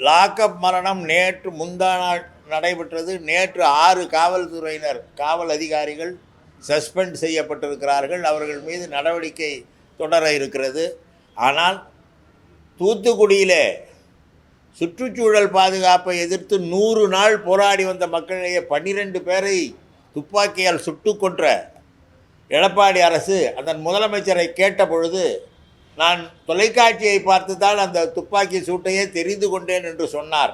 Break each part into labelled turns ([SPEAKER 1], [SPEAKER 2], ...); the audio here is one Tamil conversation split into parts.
[SPEAKER 1] லாக்அப் மரணம் நேற்று முந்தா நாள் நடைபெற்றது. நேற்று 6 காவல்துறையினர் காவல் அதிகாரிகள் சஸ்பெண்ட் செய்யப்பட்டிருக்கிறார்கள். அவர்கள் மீது நடவடிக்கை தொடர இருக்கிறது. ஆனால் தூத்துக்குடியில் சுற்றுச்சூழல் பாதுகாப்பை எதிர்த்து 100 நாள் போராடி வந்த மக்களிடையே 12 பேரை துப்பாக்கியால் சுட்டு கொன்ற எடப்பாடி அரசு அதன் முதலமைச்சரை கேட்ட பொழுது, நான் தொலைக்காட்சியை பார்த்து தான் அந்த துப்பாக்கி சூட்டையே தெரிந்து கொண்டேன் என்று சொன்னார்.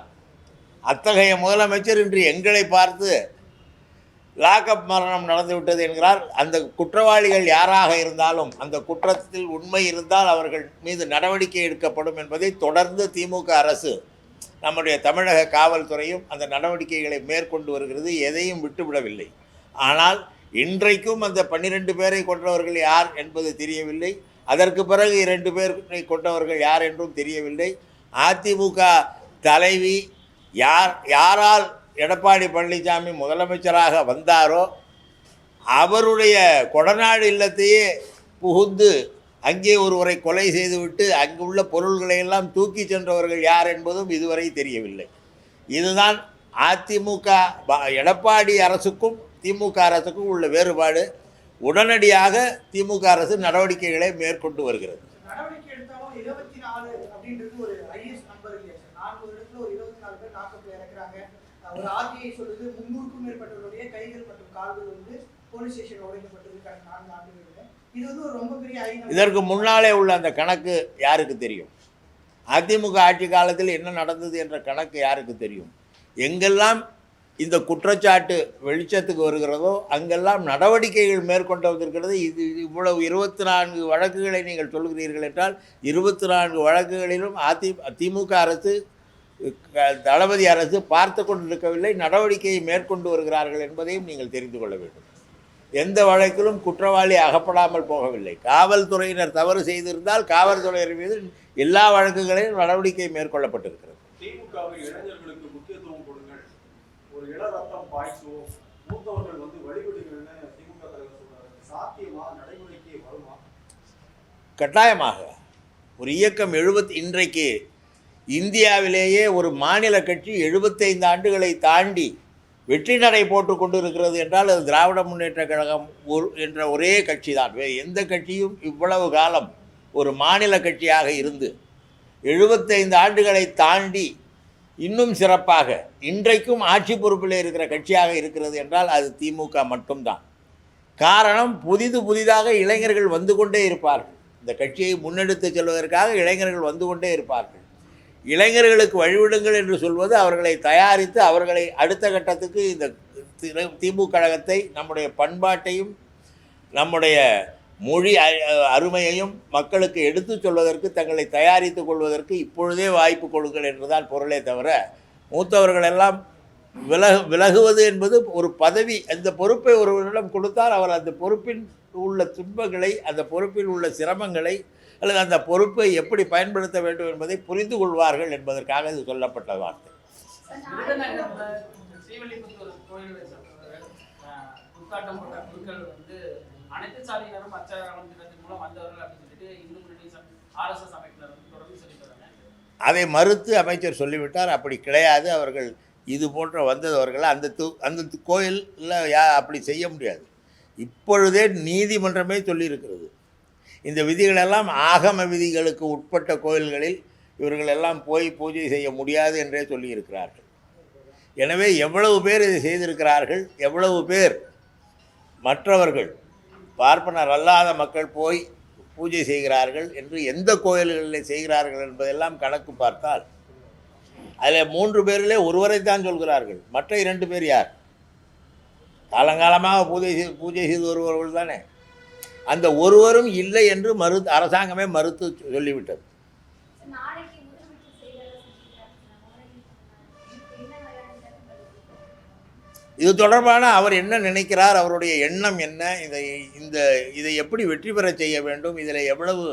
[SPEAKER 1] அத்தகைய முதலமைச்சர் இன்று எங்களை பார்த்து லாக்அப் மரணம் நடந்துவிட்டது என்கிறார். அந்த குற்றவாளிகள் யாராக இருந்தாலும் அந்த குற்றத்தில் உண்மை இருந்தால் அவர்கள் மீது நடவடிக்கை எடுக்கப்படும் என்பதை தொடர்ந்து திமுக அரசு, நம்முடைய தமிழக காவல்துறையும் அந்த நடவடிக்கைகளை மேற்கொண்டு வருகிறது. எதையும் விட்டுவிடவில்லை. ஆனால் இன்றைக்கும் அந்த 12 பேரை கொன்றவர்கள் யார் என்பது தெரியவில்லை. அதற்கு பிறகு 2 பேரை கொண்டவர்கள் யார் என்றும் தெரியவில்லை. அதிமுக தலைவி யாரால் எடப்பாடி பழனிசாமி முதலமைச்சராக வந்தாரோ அவருடைய கொடநாடு இல்லத்தையே புகுந்து அங்கே ஒருவரை கொலை செய்துவிட்டு அங்குள்ள பொருள்களை எல்லாம் தூக்கி சென்றவர்கள் யார் என்பதும் இதுவரை தெரியவில்லை. இதுதான் அதிமுக எடப்பாடி அரசுக்கும் திமுக அரசுக்கும் உள்ள வேறுபாடு. உடனடியாக திமுக அரசு நடவடிக்கைகளை மேற்கொண்டு வருகிறது.
[SPEAKER 2] நடவடிக்கை எடுத்தாலும் 24 அப்படின்றது ஒரு ஐஎஸ் நம்பர் இல்லையா சார்? 4 இடத்துல ஒரு 24 பேர் லாக்அப்ல இறக்குறாங்க. ஒரு ஆர்டிஐ சொல்லுது 300க்கும் மேற்பட்டவருடைய கைகள் மற்றும் கால்கள் வந்து போலீஸ் ஸ்டேஷன்ல உடைக்கப்பட்டிருக்காங்க 4 ஆண்டுகள். இது வந்து ஒரு ரொம்ப பெரிய
[SPEAKER 1] இதற்கு முன்னாலே உள்ள அந்த கணக்கு யாருக்கு தெரியும்? அதிமுக ஆட்சி காலத்தில் என்ன நடந்தது என்ற கணக்கு யாருக்கு தெரியும்? எங்கெல்லாம் இந்த குற்றச்சாட்டு வெளிச்சத்துக்கு வருகிறதோ அங்கெல்லாம் நடவடிக்கைகள் மேற்கொண்டு வந்திருக்கிறது. இது இவ்வளவு 24 வழக்குகளை நீங்கள் சொல்கிறீர்கள் என்றால் 24 வழக்குகளிலும் திமுக அரசு, தளபதி அரசு பார்த்து கொண்டிருக்கவில்லை, நடவடிக்கையை மேற்கொண்டு வருகிறார்கள் என்பதையும் நீங்கள் தெரிந்து கொள்ள வேண்டும். எந்த வழக்கிலும் குற்றவாளி அகப்படாமல் போகவில்லை. காவல்துறையினர் தவறு செய்திருந்தால் காவல்துறையினர் மீது எல்லா வழக்குகளையும் நடவடிக்கை மேற்கொள்ளப்பட்டிருக்கிறது.
[SPEAKER 3] திமுகவில் இளைஞர்களுக்கு முக்கியத்துவம் கொடுங்கள், ஒரு இள ரத்தம் பாய்ச்சுவோம், மூத்தவர்கள் வந்து வழிபடுங்கள்னு திமுக தலைவர் சொல்றாரு. சாத்தியமா, நடைமுறைக்கு வருமா?
[SPEAKER 1] கட்டாயமாக ஒரு இயக்கம் இன்றைக்கு இந்தியாவிலேயே ஒரு மாநில கட்சி 75 ஆண்டுகளை தாண்டி வெற்றி நடை போட்டு கொண்டு இருக்கிறது என்றால் அது திராவிட முன்னேற்ற கழகம் என்ற ஒரே கட்சி தான். எந்த கட்சியும் இவ்வளவு காலம் ஒரு மாநில கட்சியாக இருந்து 75 ஆண்டுகளை தாண்டி இன்னும் சிறப்பாக இன்றைக்கும் ஆட்சி பொறுப்பில் இருக்கிற கட்சியாக இருக்கிறது என்றால் அது திமுக மட்டும்தான். காரணம், புதிதாக இளைஞர்கள் வந்து கொண்டே இருப்பார்கள். இந்த கட்சியை முன்னெடுத்து செல்வதற்காக இளைஞர்கள் வந்து கொண்டே இருப்பார்கள். இளைஞர்களுக்கு வழிவிடுங்கள் என்று சொல்வது அவர்களை தயாரித்து அவர்களை அடுத்த கட்டத்துக்கு இந்த திமுக கழகத்தை, நம்முடைய பண்பாட்டையும் நம்முடைய மொழி அருமையையும் மக்களுக்கு எடுத்து சொல்வதற்கு, தங்களை தயாரித்து கொள்வதற்கு இப்பொழுதே வாய்ப்பு கொடுங்கள் என்றுதான் பொருளே தவிர, மூத்தவர்கள் எல்லாம் விலகுவது என்பது ஒரு பதவி. அந்த பொறுப்பை ஒருவரிடம் கொடுத்தால் அவர் அந்த பொறுப்பில் உள்ள துன்பங்களை, அந்த பொறுப்பில் உள்ள சிரமங்களை அல்லது அந்த பொறுப்பை எப்படி பயன்படுத்த வேண்டும் என்பதை புரிந்து கொள்வார்கள் என்பதற்காக இது சொல்லப்பட்ட வார்த்தை. அதை மறுத்து அமைச்சர் சொல்லிவிட்டார். அப்படி கிடையாது, அவர்கள் இது போன்ற வந்தவர்கள் அந்த கோயிலில் அப்படி செய்ய முடியாது. இப்பொழுதே நீதிமன்றமே சொல்லியிருக்கிறது, இந்த விதிகளெல்லாம் ஆகம விதிகளுக்கு உட்பட்ட கோயில்களில் இவர்கள் எல்லாம் போய் பூஜை செய்ய முடியாது என்றே சொல்லியிருக்கிறார்கள். எனவே எவ்வளவு பேர் இதை செய்திருக்கிறார்கள், எவ்வளவு பேர் மற்றவர்கள் பார்ப்பனர் அல்லாத மக்கள் போய் பூஜை செய்கிறார்கள் என்று எந்த கோயில்களில் செய்கிறார்கள் என்பதெல்லாம் கணக்கு பார்த்தால் அதில் 3 பேரிலே ஒருவரை தான் சொல்கிறார்கள். மற்ற 2 பேர் யார்? காலங்காலமாக பூஜை செய்து வருபவர்கள் தானே. அந்த ஒருவரும் இல்லை என்று அரசாங்கமே மறுத்து சொல்லிவிட்டது. இது தொடர்பான அவர் என்ன நினைக்கிறார், அவருடைய எண்ணம் என்ன, இதை எப்படி வெற்றி பெற செய்ய வேண்டும், இதில் எவ்வளவு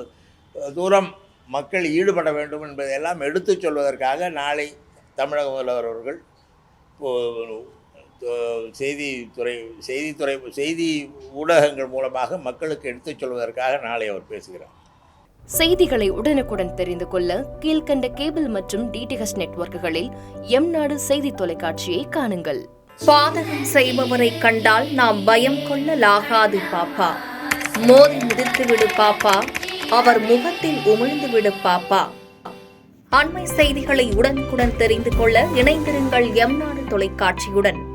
[SPEAKER 1] தூரம் மக்கள் ஈடுபட வேண்டும் என்பதையெல்லாம் எடுத்து சொல்வதற்காக நாளை தமிழக முதல்வர் அவர்கள் செய்தி ஊடகங்கள் மூலமாக மக்களுக்கு எடுத்துச் சொல்வதற்காக நாளை அவர் பேசுகிறார்.
[SPEAKER 4] செய்திகளை உடனுக்குடன் தெரிந்து கொள்ள கீழ்க்கண்ட கேபிள் மற்றும் டிடிஎச் நெட்வொர்க்குகளில் எம்நாடு செய்தி தொலைக்காட்சியை காணுங்கள்.
[SPEAKER 5] பாதகம் செய்பவரை கண்டால் நாம் பயம் கொள்ளலாகாது பாப்பா. மோதி மிதித்துவிடு பாப்பா, அவர் முகத்தில் உமிழ்ந்துவிடு பாப்பா. அண்மை செய்திகளை உடனுக்குடன் தெரிந்து கொள்ள இணைந்திருங்கள் எம்நாடு தொலைக்காட்சியுடன்.